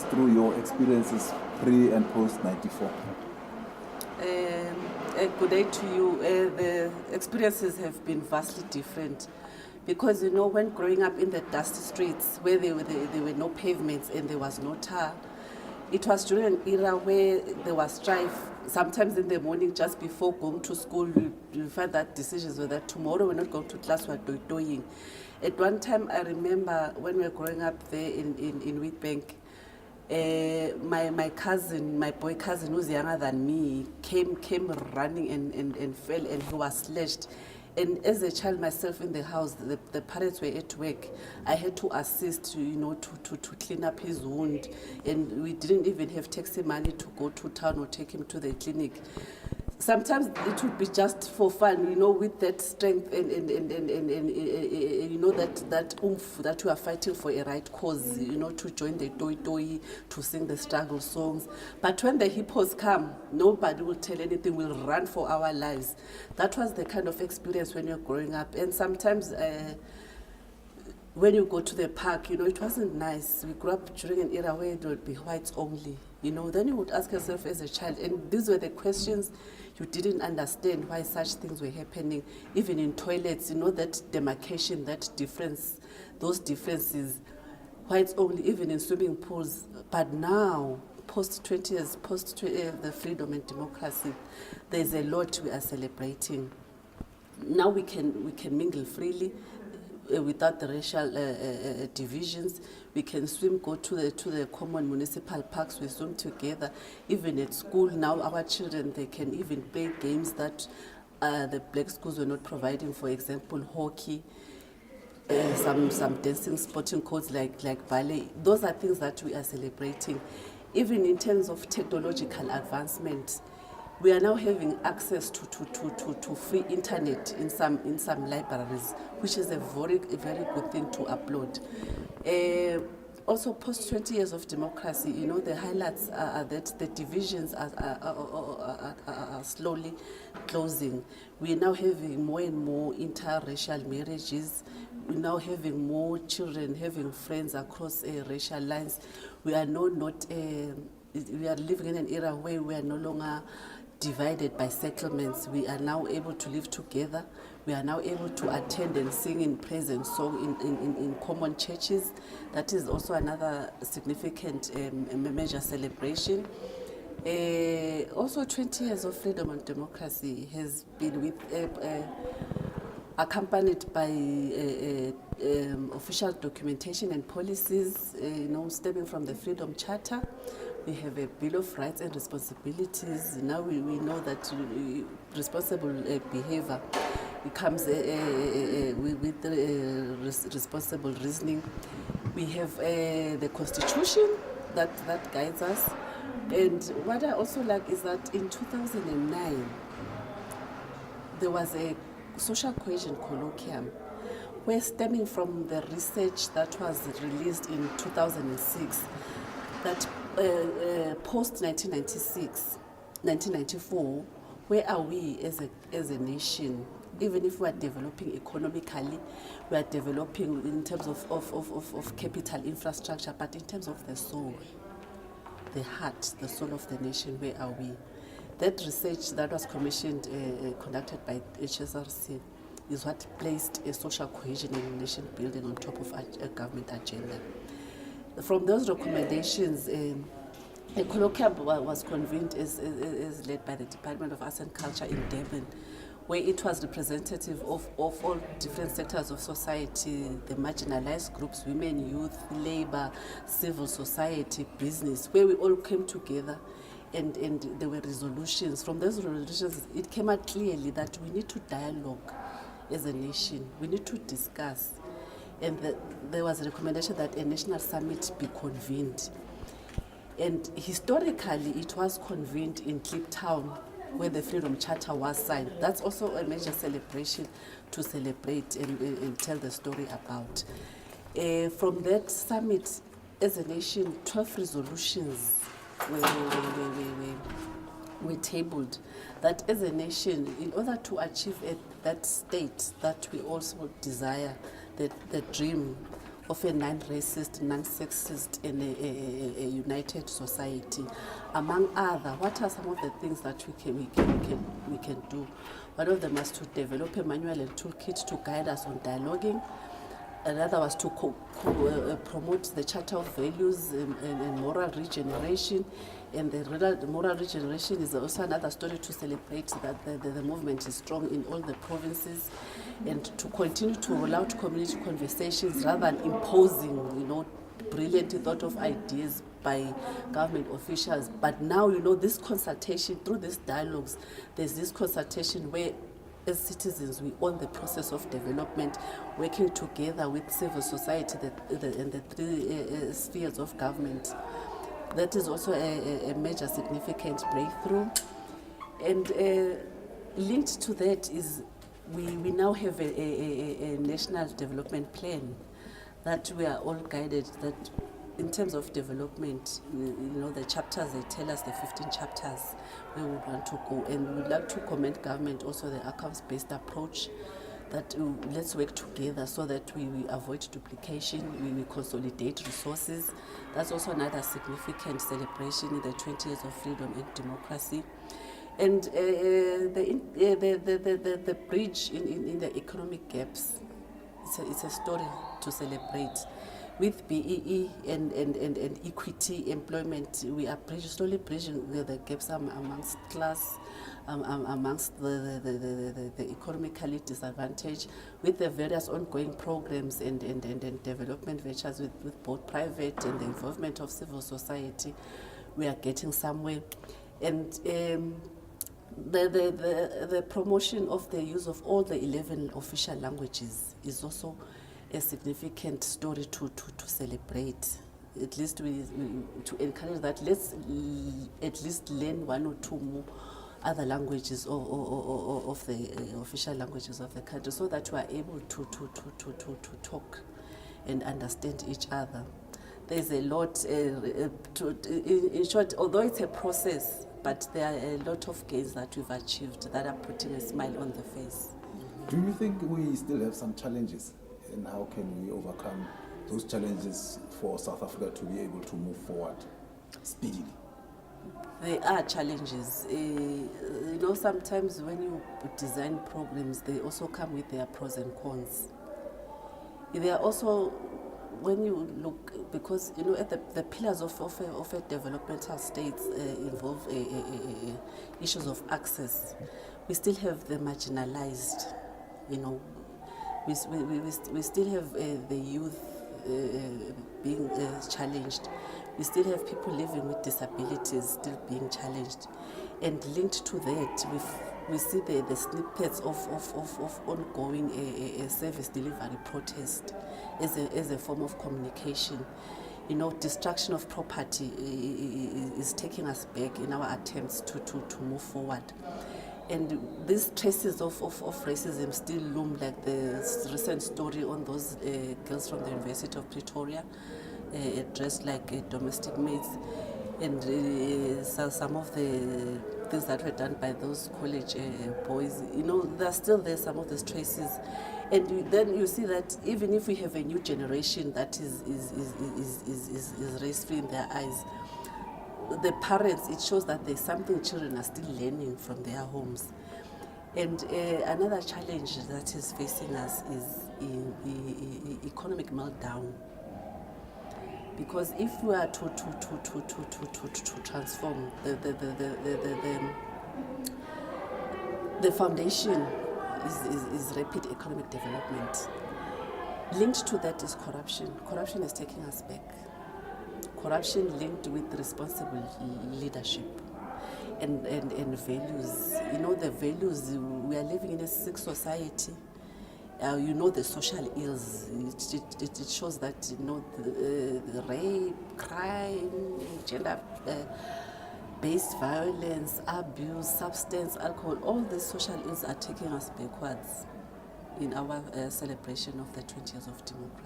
through your experiences pre and post 94. Good day to you. The experiences have been vastly different because, you know, when growing up in the dusty streets where there were no pavements and there was no tar, it was during an era where there was strife. Sometimes in the morning, just before going to school, you find that decisions were that tomorrow we're not going to class, we're doing. At one time, I remember when we were growing up there in Wheatbank, my cousin, my boy cousin who's younger than me, came running and fell, and he was slashed. And as a child myself in the house, the parents were at work. I had to assist, you know, to clean up his wound. And we didn't even have taxi money to go to town or take him to the clinic. Sometimes it would be just for fun, you know, with that strength and you know, that oomph that you are fighting for a right cause, you know, to join the toi, to sing the struggle songs. But when the hippos come, nobody will tell anything, we'll run for our lives. That was the kind of experience when you're growing up. And sometimes when you go to the park, you know, it wasn't nice. We grew up during an era where it would be whites only, you know. Then you would ask yourself as a child, and these were the questions you didn't understand why such things were happening. Even in toilets, you know, that demarcation, that difference, those differences, whites only, even in swimming pools. But now, post 20 years, post the freedom and democracy, there's a lot we are celebrating. Now we can mingle freely without the racial divisions. We can swim, go to the common municipal parks, we swim together. Even at school now, our children, they can even play games that the black schools were not providing. For example, hockey, some dancing sporting codes like ballet. Those are things that we are celebrating. Even in terms of technological advancement, we are now having access to free internet in some libraries, which is a very good thing to upload. Also, post 20 years of democracy, you know, the highlights are that the divisions are slowly closing. We are now having more and more interracial marriages. We're now having more children having friends across racial lines. We are we are living in an era where we are no longer divided by settlements. We are now able to live together. We are now able to attend and sing in praise and song in common churches. That is also another significant major celebration. Also, 20 years of freedom and democracy has been accompanied by official documentation and policies, you know, stemming from the Freedom Charter. We have a Bill of Rights and Responsibilities. Now we know that responsible behavior comes with responsible reasoning. We have the Constitution that guides us. And what I also like is that in 2009, there was a social cohesion colloquium where, stemming from the research that was released in 2006, that post 1994, where are we as a nation? Even if we are developing economically, we are developing in terms of capital infrastructure, but in terms of the soul, the heart, the soul of the nation, where are we? That research that was commissioned, conducted by HSRC, is what placed a social cohesion and nation building on top of a government agenda. From those recommendations, a colloquium was convened as led by the Department of Arts and Culture in Durban, where it was representative of all different sectors of society, the marginalized groups, women, youth, labor, civil society, business, where we all came together, and there were resolutions. From those resolutions, it came out clearly that we need to dialogue as a nation. We need to discuss. And there was a recommendation that a national summit be convened. And historically, it was convened in Kliptown, where the Freedom Charter was signed. That's also a major celebration to celebrate and tell the story about. From that summit, as a nation, 12 resolutions were tabled, that as a nation, in order to achieve that state that we also desire, the dream of a non-racist, non-sexist, and a united society. Among other, what are some of the things that we can do? One of them was to develop a manual and toolkit to guide us on dialoguing. Another was to promote the Charter of Values and moral regeneration. And the moral regeneration is also another story to celebrate that the movement is strong in all the provinces, and to continue to roll out community conversations rather than imposing, brilliantly thought of ideas by government officials. But now, this consultation, through these dialogues, there's this consultation where as citizens, we own the process of development, working together with civil society and the three spheres of government. That is also a major significant breakthrough. And linked to that is we now have a national development plan that we are all guided, that in terms of development, the chapters, they tell us the 15 chapters where we want to go. And we'd like to commend government also the outcomes-based approach, that let's work together so that we avoid duplication, we consolidate resources. That's also another significant celebration in the 20 years of freedom and democracy. And the bridge in the economic gaps, it's a story to celebrate. With BEE and equity employment, we are slowly bridging the gaps amongst class, amongst the economically disadvantaged, with the various ongoing programs and development ventures with both private and the involvement of civil society. We are getting somewhere. And the promotion of the use of all the 11 official languages is also a significant story to celebrate. At least to encourage that, let's at least learn one or two more other languages of the official languages of the country, so that we are able to talk and understand each other. There's a lot, in short, although it's a process, but there are a lot of gains that we've achieved that are putting a smile on the face. Do you think we still have some challenges? And how can we overcome those challenges for South Africa to be able to move forward speedily? There are challenges. Sometimes when you design programs, they also come with their pros and cons. There are also, when you look, because at the pillars of a developmental state involve issues of access. We still have the marginalized, we still have the youth being challenged. We still have people living with disabilities still being challenged. And linked to that, we see the snippets of ongoing service delivery protest as a form of communication. Destruction of property is taking us back in our attempts to move forward. And these traces of racism still loom, like the recent story on those girls from the University of Pretoria, dressed like domestic maids, and some of the things that were done by those college boys. They're still there, some of these traces. And then you see that even if we have a new generation that is race-free in their eyes, the parents, it shows that there's something children are still learning from their homes. And another challenge that is facing us is economic meltdown. Because if we are to transform the foundation is rapid economic development. Linked to that is corruption. Corruption is taking us back. Corruption linked with responsible leadership and values. The values, we are living in a sick society. The social ills. It shows that, the rape, crime, gender-based violence, abuse, substance, alcohol, all these social ills are taking us backwards in our celebration of the 20 years of democracy.